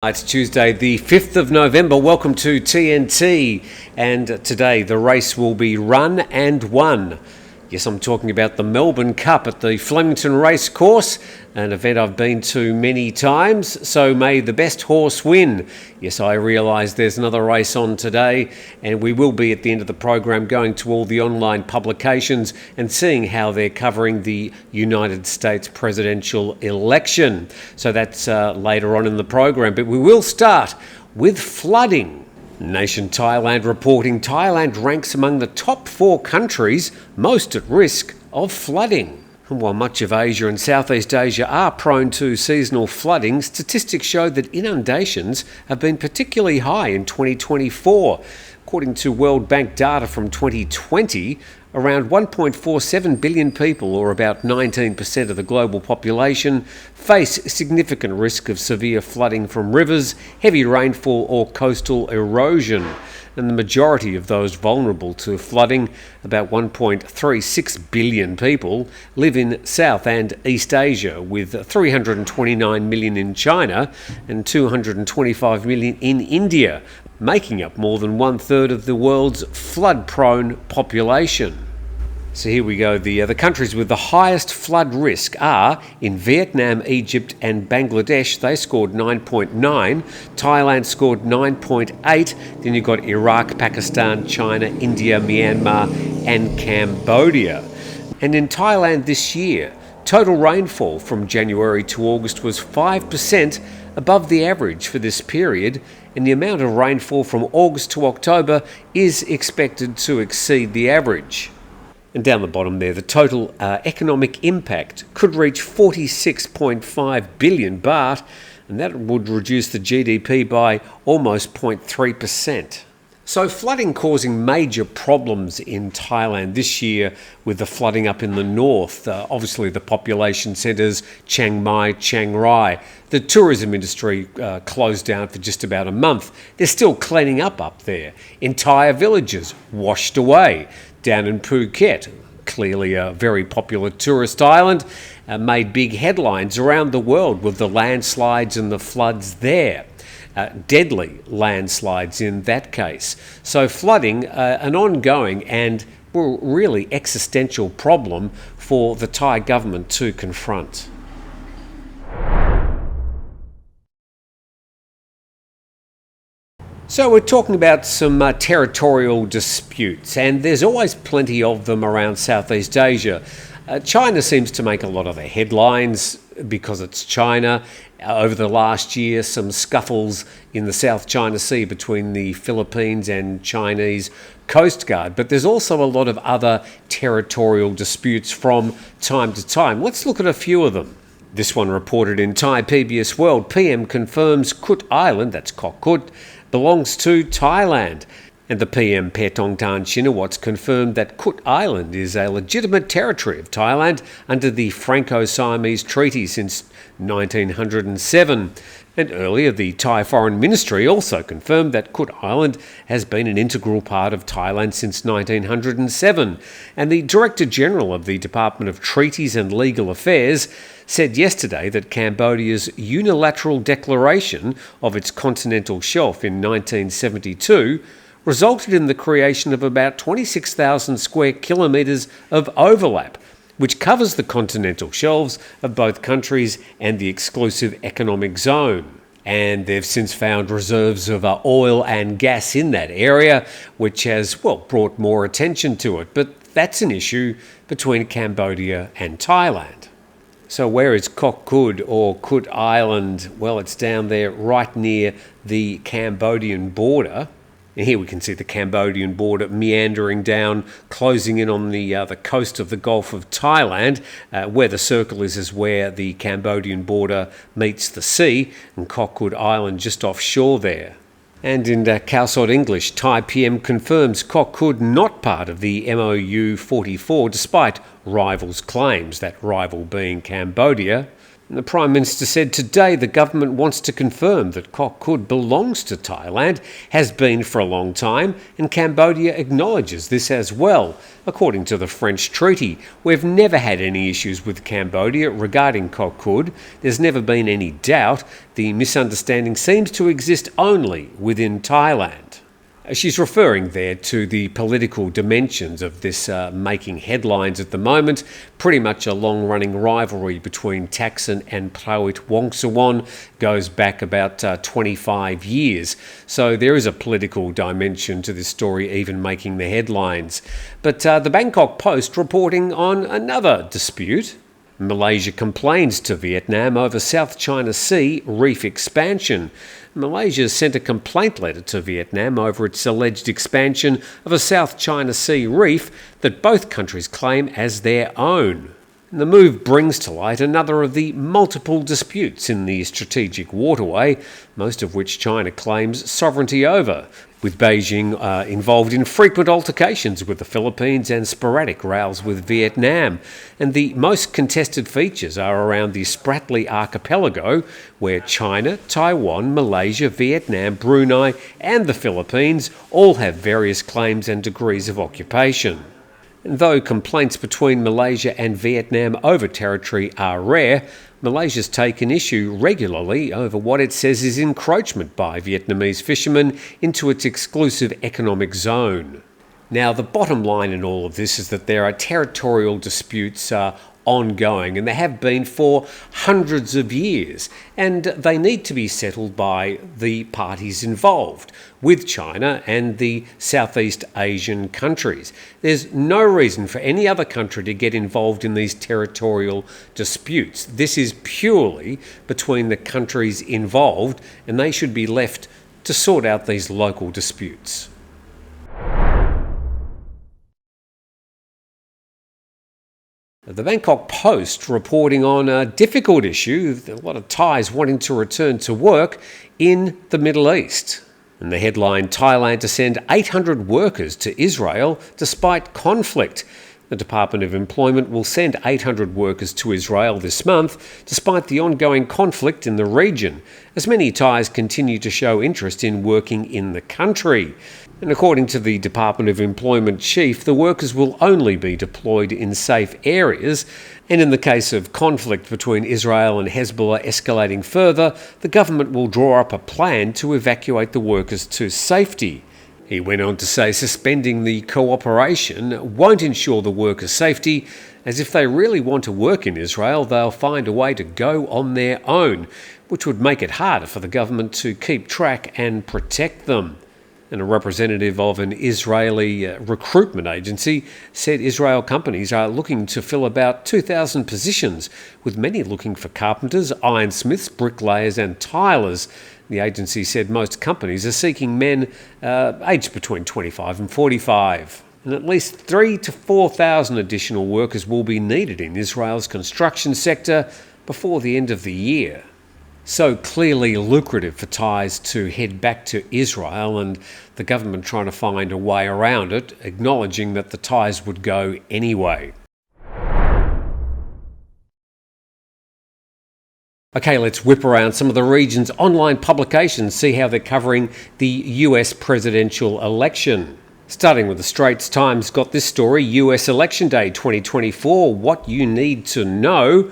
It's Tuesday, the 5th of November. Welcome to TNT. And today the race will be run and won. Yes, I'm talking about the Melbourne Cup at the Flemington Racecourse, an event I've been to many times, so may the best horse win. Yes, I realise there's another race on today, and we will be at the end of the program going to all the online publications and seeing how they're covering the United States presidential election. So that's later on in the program, but we will start with flooding. Nation Thailand reporting Thailand ranks among the top 4 countries most at risk of flooding. And while much of Asia and Southeast Asia are prone to seasonal flooding, statistics show that inundations have been particularly high in 2024. According to World Bank data from 2020, around 1.47 billion people, or about 19% of the global population, face significant risk of severe flooding from rivers, heavy rainfall or coastal erosion. And the majority of those vulnerable to flooding, about 1.36 billion people, live in South and East Asia, with 329 million in China and 225 million in India, making up more than 1/3 of the world's flood-prone population. So here we go. The countries with the highest flood risk are in Vietnam, Egypt and Bangladesh. They scored 9.9. Thailand scored 9.8. Then you've got Iraq, Pakistan, China, India, Myanmar and Cambodia. And in Thailand this year, total rainfall from January to August was 5% above the average for this period, and the amount of rainfall from August to October is expected to exceed the average. And down the bottom there, the total economic impact could reach 46.5 billion baht, and that would reduce the GDP by almost 0.3%. So flooding causing major problems in Thailand this year, with the flooding up in the north, obviously the population centres, Chiang Mai, Chiang Rai. The tourism industry closed down for just about a month. They're still cleaning up there. Entire villages washed away. Down in Phuket, clearly a very popular tourist island, made big headlines around the world with the landslides and the floods there. Deadly landslides in that case. So flooding, an ongoing and really existential problem for the Thai government to confront. So we're talking about some territorial disputes, and there's always plenty of them around Southeast Asia. China seems to make a lot of the headlines because it's China. Over the last year, some scuffles in the South China Sea between the Philippines and Chinese Coast Guard. But there's also a lot of other territorial disputes from time to time. Let's look at a few of them. This one reported in Thai PBS World. PM confirms Koh Island, that's Koh Kood, belongs to Thailand. And the PM Paetongtarn Shinawatra confirmed that Koh Island is a legitimate territory of Thailand under the Franco-Siamese Treaty since 1907. And earlier, the Thai Foreign Ministry also confirmed that Koh Island has been an integral part of Thailand since 1907. And the Director General of the Department of Treaties and Legal Affairs said yesterday that Cambodia's unilateral declaration of its continental shelf in 1972 resulted in the creation of about 26,000 square kilometres of overlap, which covers the continental shelves of both countries and the exclusive economic zone. And they've since found reserves of oil and gas in that area, which has, brought more attention to it. But that's an issue between Cambodia and Thailand. So where is Koh Kood or Koh Island? Well, it's down there right near the Cambodian border. And here we can see the Cambodian border meandering down, closing in on the coast of the Gulf of Thailand. Where the circle is where the Cambodian border meets the sea, and Koh Kood Island just offshore there. And in Khao English, Thai PM confirms Koh Kood not part of the MOU 44, despite rivals' claims, that rival being Cambodia. The Prime Minister said today the government wants to confirm that Koh Kood belongs to Thailand, has been for a long time, and Cambodia acknowledges this as well. According to the French treaty, we've never had any issues with Cambodia regarding Koh Kood. There's never been any doubt. The misunderstanding seems to exist only within Thailand. She's referring there to the political dimensions of this making headlines at the moment. Pretty much a long-running rivalry between Thaksin and Prawit Wongsuwon goes back about 25 years. So there is a political dimension to this story even making the headlines. But the Bangkok Post reporting on another dispute. Malaysia complains to Vietnam over South China Sea reef expansion. Malaysia sent a complaint letter to Vietnam over its alleged expansion of a South China Sea reef that both countries claim as their own. The move brings to light another of the multiple disputes in the strategic waterway, most of which China claims sovereignty over, with Beijing involved in frequent altercations with the Philippines and sporadic rows with Vietnam. And the most contested features are around the Spratly Archipelago, where China, Taiwan, Malaysia, Vietnam, Brunei and the Philippines all have various claims and degrees of occupation. And though complaints between Malaysia and Vietnam over territory are rare, Malaysia's taken issue regularly over what it says is encroachment by Vietnamese fishermen into its exclusive economic zone. Now, the bottom line in all of this is that there are territorial disputes ongoing, and they have been for hundreds of years, and they need to be settled by the parties involved, with China and the Southeast Asian countries. There's no reason for any other country to get involved in these territorial disputes. This is purely between the countries involved, and they should be left to sort out these local disputes. The Bangkok Post reporting on a difficult issue, a lot of Thais wanting to return to work in the Middle East. And the headline, Thailand to send 800 workers to Israel despite conflict. The Department of Employment will send 800 workers to Israel this month despite the ongoing conflict in the region, as many Thais continue to show interest in working in the country. And according to the Department of Employment chief, the workers will only be deployed in safe areas, and in the case of conflict between Israel and Hezbollah escalating further, the government will draw up a plan to evacuate the workers to safety. He went on to say suspending the cooperation won't ensure the workers' safety, as if they really want to work in Israel, they'll find a way to go on their own, which would make it harder for the government to keep track and protect them. And a representative of an Israeli recruitment agency said Israel companies are looking to fill about 2,000 positions, with many looking for carpenters, ironsmiths, bricklayers and tilers. The agency said most companies are seeking men aged between 25 and 45. And at least 3,000 to 4,000 additional workers will be needed in Israel's construction sector before the end of the year. So clearly lucrative for Thais to head back to Israel, and the government trying to find a way around it, acknowledging that the Thais would go anyway. Okay, let's whip around some of the region's online publications, see how they're covering the US presidential election. Starting with the Straits Times, got this story, US Election Day 2024, what you need to know.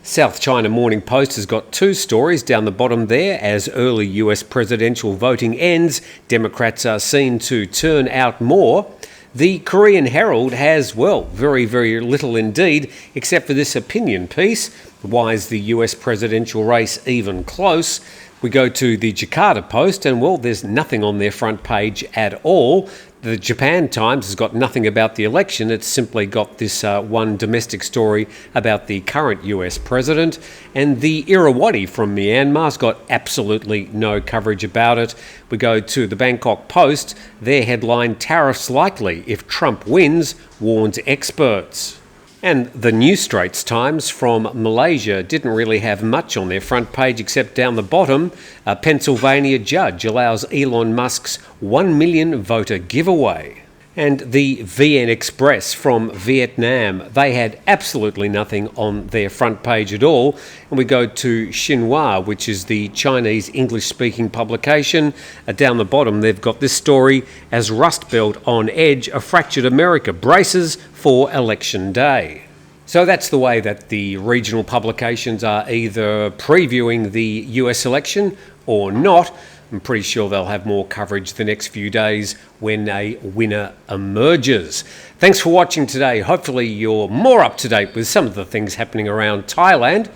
South China Morning Post has got two stories down the bottom there. As early US presidential voting ends, Democrats are seen to turn out more. The Korean Herald has, well, very, very little indeed, except for this opinion piece. Why is the US presidential race even close? We go to the Jakarta Post and, well, there's nothing on their front page at all. The Japan Times has got nothing about the election. It's simply got this one domestic story about the current US president. And the Irrawaddy from Myanmar's got absolutely no coverage about it. We go to the Bangkok Post. Their headline, Tariffs Likely If Trump Wins, warns experts. And the New Straits Times from Malaysia didn't really have much on their front page except down the bottom. A Pennsylvania judge allows Elon Musk's 1 million voter giveaway. And the VN Express from Vietnam, they had absolutely nothing on their front page at all. And we go to Xinhua, which is the Chinese English-speaking publication. Down the bottom, they've got this story: as Rust Belt on edge, a fractured America braces for election day. So that's the way that the regional publications are either previewing the US election or not. I'm pretty sure they'll have more coverage the next few days when a winner emerges. Thanks for watching today. Hopefully you're more up to date with some of the things happening around Thailand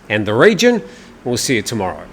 and the region. We'll see you tomorrow.